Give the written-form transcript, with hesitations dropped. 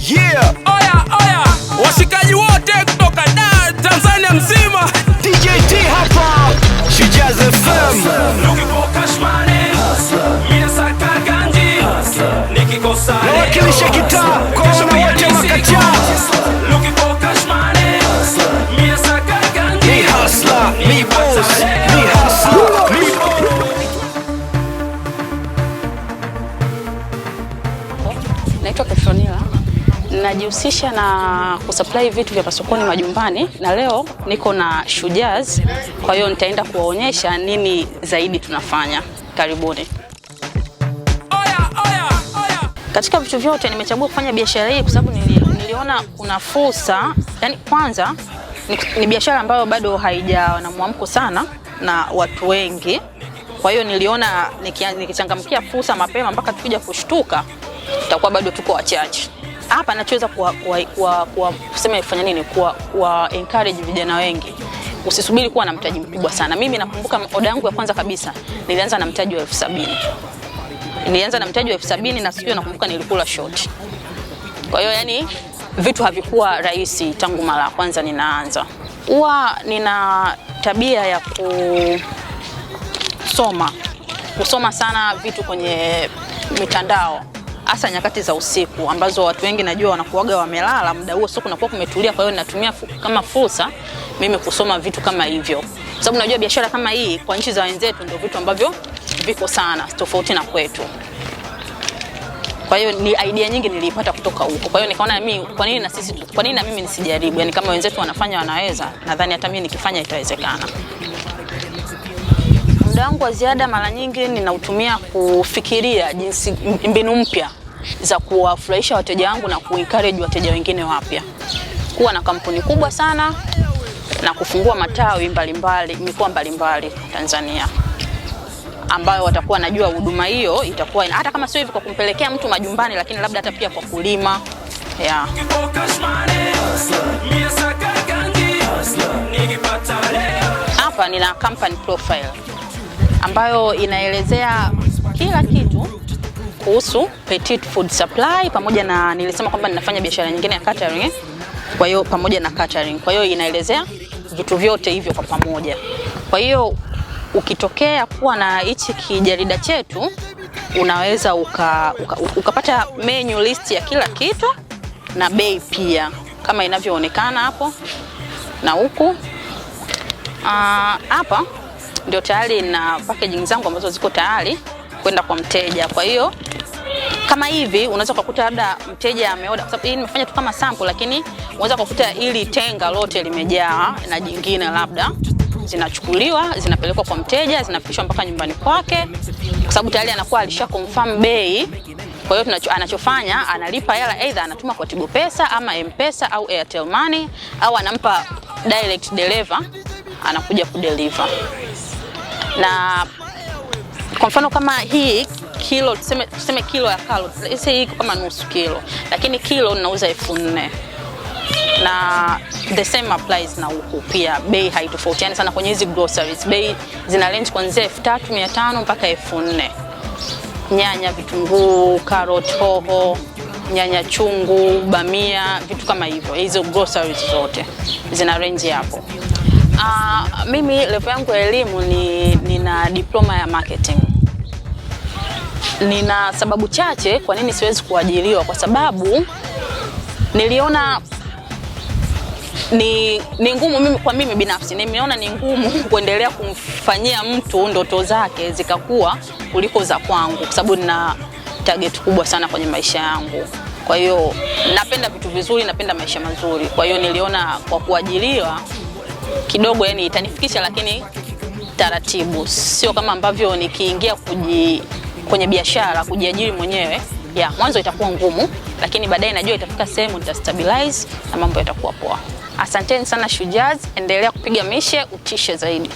Yeah. Oya, oya, washikaji wote kutoka Dar, Tanzania mzima. DJ T hapa, Shujaz FM. Nawakilisha kitaa kwa wana wote makacha. Mi hustler, mi boss, mi hustler, mi Naitwa Petronila. Najihusisha na kusupply vitu vya masokoni majumbani, na leo niko na Shujaz, kwa hiyo nitaenda kuwaonyesha nini zaidi tunafanya. Karibuni. Katika vitu vyote nimechagua kufanya biashara hii kwa sababu niliona kuna fursa. Yani kwanza ni biashara ambayo bado haijawa na mwamko sana na watu wengi. Kwa hiyo niliona nikichangamkia fursa mapema mpaka tukija kushtuka tutakuwa bado tuko wachache. Hapa nachoweza kusema ifanya nini, kuwa encourage vijana wengi. Usisubiri kuwa na mtaji mkubwa sana. Mimi nakumbuka oda yangu ya kwanza kabisa nilianza na mtaji wa 70,000. Nilianza na mtaji wa 70,000 na sio, nakumbuka nilikula short. Kwa hiyo yani vitu havikuwa rahisi tangu mara ya kwanza ninaanza. Huwa nina tabia ya kusoma sana vitu kwenye mitandao, hasa nyakati za usiku ambazo watu wengi najua wanakuaga wamelala muda huo, sio kunakuwa kumetulia. Kwa hiyo ninatumia kama fursa mimi kusoma vitu kama hivyo, kwa sababu najua biashara kama hii kwa nchi za wenzetu ndio vitu ambavyo viko sana tofauti na kwetu. Kwa hiyo ni idea nyingi nilipata kutoka huko. Kwa hiyo nikaona mimi kwa nini na mimi nisijaribu? Yani kama wenzetu wanafanya wanaweza, nadhani hata mimi nikifanya itawezekana. Muda wangu wa ziada mara nyingi ninautumia kufikiria jinsi mbinu mpya za kuwafurahisha wateja wangu na kuencourage wateja wengine wapya. Kuwa na kampuni kubwa sana na kufungua matawi mikoa mbalimbali Tanzania, ambayo watakuwa najua huduma hiyo itakuwa hata kama sio hivi kwa kumpelekea mtu majumbani, lakini labda hata pia kwa kulima. Yeah. Hapa nina company profile ambayo inaelezea kila kitu kuhusu Petit Food Supply, pamoja na nilisema kwamba ninafanya biashara nyingine ya catering, kwa hiyo pamoja na catering. Kwa hiyo inaelezea vitu vyote hivyo kwa pamoja. Kwa hiyo ukitokea kuwa na hichi kijarida chetu unaweza ukapata menu list ya kila kitu na bei pia kama inavyoonekana hapo na huku. Hapa ndio tayari na packaging zangu ambazo ziko tayari kwenda kwa mteja. Kwa hiyo kama hivi unaweza kukuta labda mteja ameoda, kwa sababu hii nimefanya tu kama sample, lakini unaweza kukuta ili tenga lote limejaa na jingine labda zinachukuliwa, zinapelekwa kwa mteja, zinafikishwa mpaka nyumbani kwake, kwa sababu tayari anakuwa alisha confirm bei. Kwa hiyo anachofanya analipa hela, either anatuma kwa Tigo Pesa ama M-Pesa au Airtel Money, au anampa direct deliver, anakuja kudeliver. Na kwa mfano kama hii kilo, tuseme kilo ya carrot, hii iko kama nusu kilo, lakini kilo ninauza 4,000. Na the same applies na huku pia, bei haitofautiani sana kwenye hizi groceries. Bei zina range kuanzia 3,500 mpaka 4,000. Nyanya, vitunguu, carrot, hoho, nyanya chungu, bamia, vitu kama hivyo. Hizo groceries zote zina range hapo. Mimi level yangu ya elimu nina diploma ya marketing. Nina sababu chache kwa nini siwezi kuajiriwa, kwa sababu niliona ni ngumu kwa mimi binafsi. Nimeona ni ngumu kuendelea kumfanyia mtu ndoto zake zikakuwa kuliko za kwangu, kwa sababu nina target kubwa sana kwenye maisha yangu. Kwa hiyo napenda vitu vizuri, napenda maisha mazuri. Kwa hiyo niliona kwa kuajiriwa kidogo yani itanifikisha, lakini taratibu, sio kama ambavyo nikiingia kwenye biashara kujiajiri mwenyewe. Mwanzo itakuwa ngumu, lakini baadaye najua itafika sehemu nitastabilize na mambo yatakuwa poa. Asanteni sana Shujaz, endelea kupiga mishe, utishe zaidi.